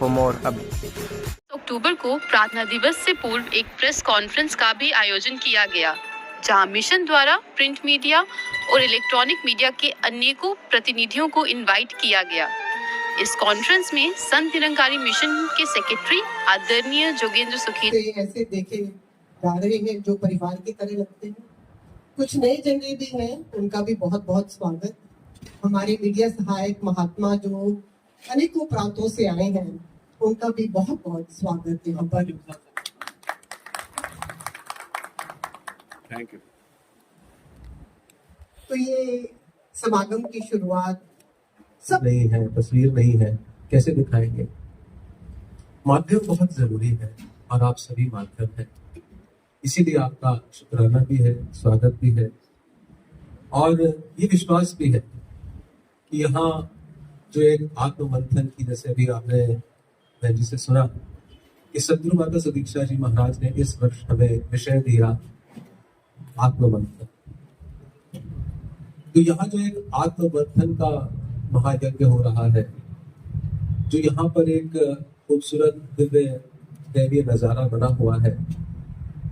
for more अक्टूबर को प्रार्थना दिवस से पूर्व एक प्रेस कॉन्फ्रेंस का भी आयोजन किया गया, जहां मिशन द्वारा प्रिंट मीडिया और इलेक्ट्रॉनिक मीडिया के अनेकों प्रतिनिधियों को इनवाइट किया गया। इस कॉन्फ्रेंस में संत निरंकारी मिशन के सेक्रेटरी आदरणीय जोगेंद्र सुखी ऐसे देखे जा रहे हैं जो परिवार की तरह लगते हैं। कुछ नए जनरे भी हैं, उनका भी बहुत बहुत स्वागत। हमारे मीडिया सहायक महात्मा जो अनेकों प्रांतों से आए हैं, उनका भी बहुत बहुत स्वागत यहाँ पर। Thank you. तो ये समागम की शुरुआत सब नहीं है, तस्वीर नहीं है, कैसे दिखाएंगे? माध्यम बहुत जरूरी है और आप सभी माध्यम हैं, इसीलिए आपका शुक्राना भी है, स्वागत भी है और ये विश्वास भी है कि यहाँ जो एक आत्ममंथन की, जैसे अभी आपने बहन जी से सुना कि सद्गुरु माता सुदीक्षा जी महाराज ने इस वर्ष हमें विषय दिया आत्ममंथन। तो यहाँ जो एक आत्ममंथन का महायज्ञ हो रहा है, जो यहाँ पर एक खूबसूरत दिव्य दैवीय नजारा बना हुआ है,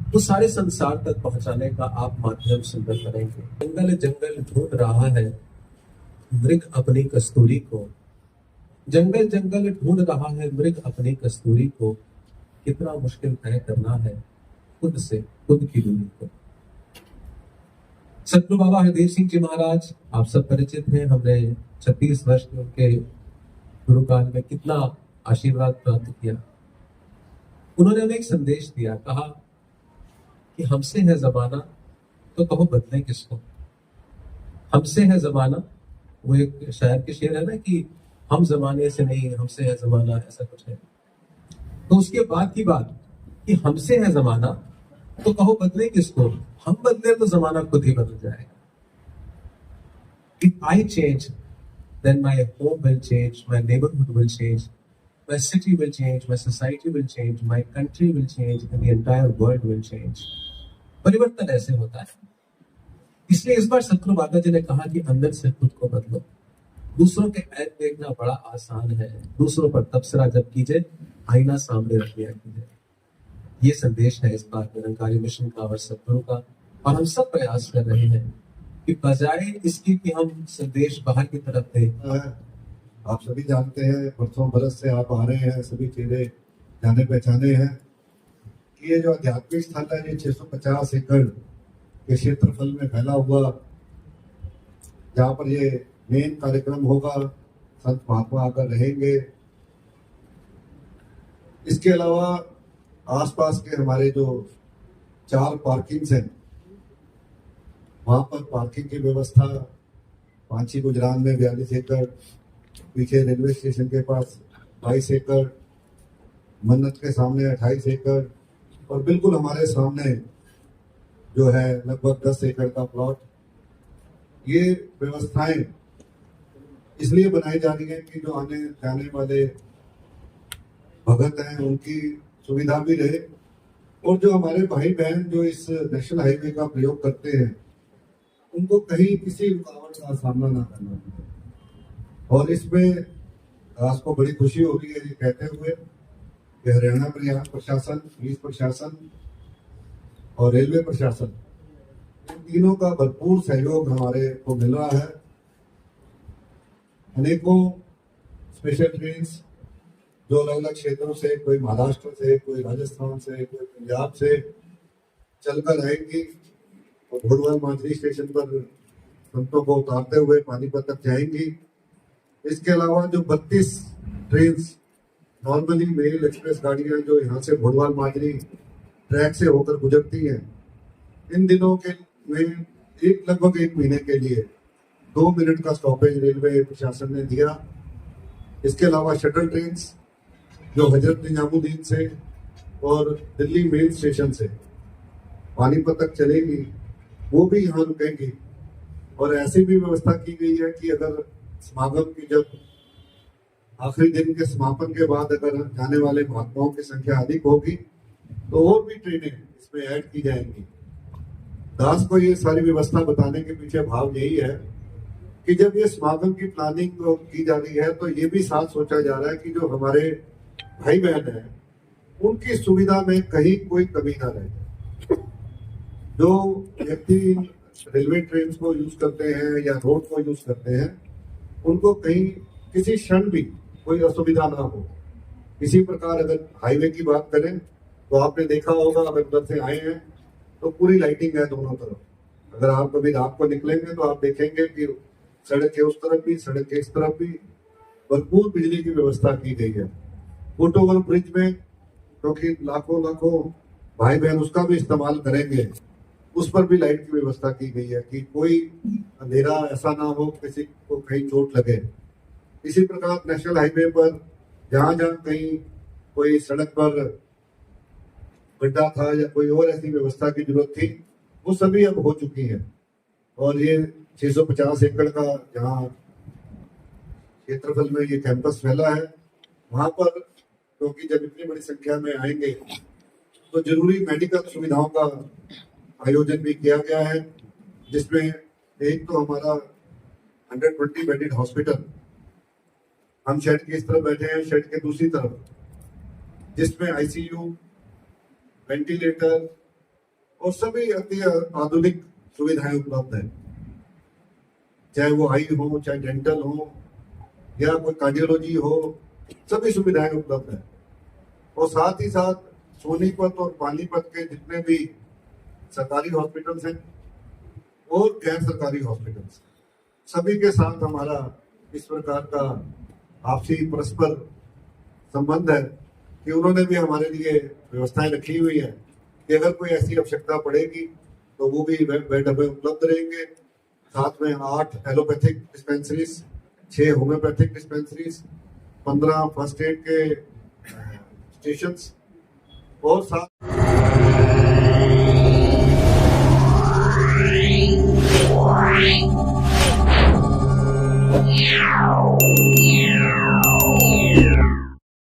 वो सारे संसार तक पहुंचाने का आप माध्यम सुंदर करेंगे। जंगल जंगल ढूंढ रहा है मृग अपनी कस्तूरी को, जंगल जंगल ढूंढ रहा है मृग अपनी कस्तूरी को, कितना मुश्किल तय करना है खुद से खुद की दूरी को। सतगुरु बाबा हरदेव सिंह जी महाराज आप सब परिचित हैं। हमने 36 वर्ष के उनके गुरु काल में कितना आशीर्वाद प्राप्त किया। उन्होंने हमें एक संदेश दिया, कहा कि हमसे है जमाना तो कहो बदले किसको। हमसे है जमाना, वो एक शायर के शेर है ना कि हम जमाने से नहीं, हमसे है जमाना, ऐसा कुछ है। तो उसके बाद की बात कि हमसे है जमाना तो कहो बदले किसको, हम बदले तो जमाना खुद ही बदल जाएगा। If I change, then my home will change, my neighborhood will change, my city will change, my society will change, my country will change, and the entire world will change. परिवर्तन ऐसे होता है। इसलिए इस बार सतगुरु माता जी ने कहा कि अंदर से खुद को बदलो। दूसरों के ऐब देखना बड़ा आसान है, दूसरों पर तबसरा जब कीजिए, आईना सामने रख लिया कीजिए। ये संदेश है इस बार निरंकारी मिशन का और सतगुरु का, और हम सब प्रयास कर रहे हैं कि बजाय इसकी कि हम संदेश बाहर की तरफ दें। आप सभी जानते हैं, बरसों बरस से आप आ रहे हैं, सभी चेहरे जाने पहचाने हैं कि ये जो आध्यात्मिक स्थल है, ये 650 एकड़ के क्षेत्रफल में फैला हुआ, जहाँ पर ये मेन कार्यक्रम होगा, संत महात्मा आकर रहेंगे। इसके अलावा आसपास के हमारे जो 4 पार्किंग्स हैं, वहाँ पर पार्किंग की व्यवस्था, पांची गुजरान में 42 एकड़, पीछे रेलवे स्टेशन के पास 22 एकड़, मन्नत के सामने 28 एकड़, और बिल्कुल हमारे सामने जो है लगभग 10 एकड़ का प्लॉट। ये व्यवस्थाएं इसलिए बनाई जा रही है कि जो आने जाने वाले भगत हैं उनकी सुविधा भी रहे, और जो हमारे भाई बहन जो इस नेशनल हाईवे का प्रयोग करते हैं, उनको कहीं किसी रुकावट का सामना ना करना पड़े। और इसमें आपको बड़ी खुशी हो रही है ये कहते हुए कि हरियाणा प्रशासन, पुलिस प्रशासन और रेलवे प्रशासन, इन तीनों का भरपूर सहयोग हमारे को मिल रहा है। अनेकों स्पेशल ट्रेन्स जो अलग अलग क्षेत्रों से, कोई महाराष्ट्र से, कोई राजस्थान से, कोई पंजाब से चलकर आएंगी और भोरवाल मांझी स्टेशन पर संतों को उतारते हुए पानीपत तक जाएंगी। इसके अलावा जो 32 ट्रेन्स नॉर्मली मेल एक्सप्रेस गाड़ियां जो यहाँ से भोरवाल मांझी ट्रैक से होकर गुजरती हैं, इन दिनों के में लगभग 1 महीने के लिए 2 मिनट का स्टॉपेज रेलवे प्रशासन ने दिया। इसके अलावा शटल ट्रेन्स जो हजरत निजामुद्दीन से और दिल्ली मेन स्टेशन से पानीपत तक चलेगी, वो भी यहाँ रुकेंगी। और ऐसी भी व्यवस्था की गई है कि अगर समागम की जब आखिरी दिन के समापन के बाद अगर जाने वाले महात्माओं की संख्या अधिक होगी तो और भी ट्रेनें इसमें ऐड की जाएंगी। दास को ये सारी व्यवस्था बताने के पीछे भाव यही है कि जब ये समागम की प्लानिंग की जा रही है तो ये भी साथ सोचा जा रहा है कि जो हमारे भाई बहन हैं उनकी सुविधा में कहीं कोई कमी ना रहे। जो व्यक्ति रेलवे ट्रेन को यूज करते हैं या रोड को यूज करते हैं उनको कहीं किसी क्षण भी कोई असुविधा ना हो। इसी प्रकार अगर हाईवे की बात करें तो आपने देखा होगा, अगर उधर से आए हैं तो पूरी लाइटिंग है दोनों तरफ। अगर आप कभी रात को निकलेंगे तो आप देखेंगे कि सड़क के उस तरफ भी, सड़क के इस तरफ भी भरपूर बिजली की व्यवस्था की गई है। फुट ओवर ब्रिज में क्योंकि लाखों लाखों भाई बहन उसका भी इस्तेमाल करेंगे, उस पर भी लाइट की व्यवस्था की गई है कि कोई अंधेरा ऐसा ना हो, किसी को कहीं चोट लगे। इसी प्रकार नेशनल हाईवे पर जहां जहां कहीं कोई सड़क पर गड्ढा था या कोई और ऐसी व्यवस्था की जरूरत थी, वो सभी अब हो चुकी है। और ये 650 एकड़ का जहाँ क्षेत्रफल में ये कैंपस फैला है, वहां पर क्योंकि जब इतनी बड़ी संख्या में आएंगे तो जरूरी मेडिकल सुविधाओं का आयोजन भी किया गया है, जिसमें एक तो हमारा 120 बेडेड हॉस्पिटल, हम शेड की इस तरफ बैठे हैं, शेड के दूसरी तरफ, जिसमें आईसीयू, वेंटिलेटर और सभी अति आधुनिक सुविधाएं उपलब्ध है। चाहे वो आई हो, चाहे डेंटल हो या कोई कार्डियोलॉजी हो, सभी सुविधाएं उपलब्ध है। और साथ ही साथ सोनीपत और पानीपत के जितने भी सरकारी हॉस्पिटल्स हैं और गैर सरकारी हॉस्पिटल्स, सभी के साथ हमारा इस प्रकार का आपसी परस्पर संबंध है कि उन्होंने भी हमारे लिए व्यवस्थाएं रखी हुई है कि अगर कोई ऐसी आवश्यकता पड़ेगी तो वो भी बेड हमें उपलब्ध रहेंगे। साथ में 8 allopathic dispensaries, 6 homeopathic dispensaries, 15 first aid के स्टेशंस और साथ